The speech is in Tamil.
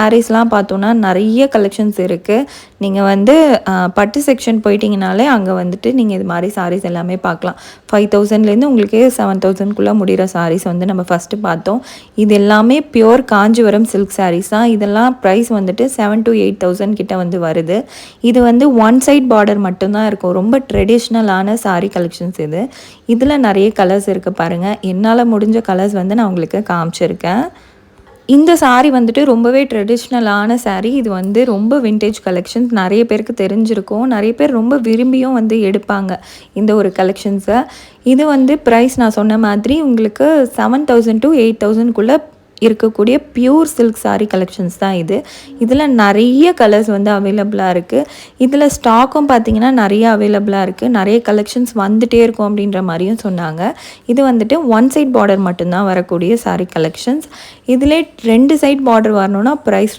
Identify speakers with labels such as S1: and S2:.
S1: சாரீஸ்லாம் பார்த்தோன்னா நிறைய கலெக்ஷன்ஸ் இருக்குது. நீங்கள் வந்து பட்டு செக்ஷன் போயிட்டீங்கனாலே அங்கே வந்துட்டு நீங்கள் இது மாதிரி சாரீஸ் எல்லாமே பார்க்கலாம். 5000லேருந்து உங்களுக்கு 7000க்குள்ளே முடிகிற சாரீஸ் வந்து நம்ம ஃபஸ்ட்டு பார்த்தோம். இது எல்லாமே பியோர் காஞ்சிபுரம் சில்க் சாரீஸ் தான். இதெல்லாம் ப்ரைஸ் வந்துட்டு 7,000 to 8,000 கிட்ட வந்து வருது. இது வந்து ஒன் சைட் பார்டர் மட்டும்தான் இருக்கும். ரொம்ப ட்ரெடிஷ்னலான சாரீ கலெக்ஷன்ஸ் இது. இதில் நிறைய கலர்ஸ் இருக்குது பாருங்கள். என்னால் முடிஞ்ச கலர்ஸ் வந்து நான் உங்களுக்கு காமிச்சிருக்கேன். இந்த சாரீ வந்துட்டு ரொம்பவே ட்ரெடிஷ்னலான சாரீ. இது வந்து ரொம்ப விண்டேஜ் கலெக்ஷன்ஸ். நிறைய பேருக்கு தெரிஞ்சிருக்கும். நிறைய பேர் ரொம்ப விரும்பியும் வந்து எடுப்பாங்க இந்த ஒரு கலெக்ஷன்ஸை. இது வந்து ப்ரைஸ் நான் சொன்ன மாதிரி உங்களுக்கு 7,000 to 8,000க்குள்ளே இருக்கக்கூடிய பியூர் சில்க் சாரீ கலெக்ஷன்ஸ் தான் இது. இதில் நிறைய கலர்ஸ் வந்து அவைலபிளாக இருக்குது. இதில் ஸ்டாக்கும் பார்த்திங்கன்னா நிறைய அவைலபிளாக இருக்குது. நிறைய கலெக்ஷன்ஸ் வந்துகிட்டே இருக்கும் அப்படின்ற மாதிரியும் சொன்னாங்க. இது வந்துட்டு ஒன் சைட் பார்டர் மட்டும்தான் வரக்கூடிய சாரீ கலெக்ஷன்ஸ். இதிலே 2 சைட் பார்டர் வரணுன்னா ப்ரைஸ்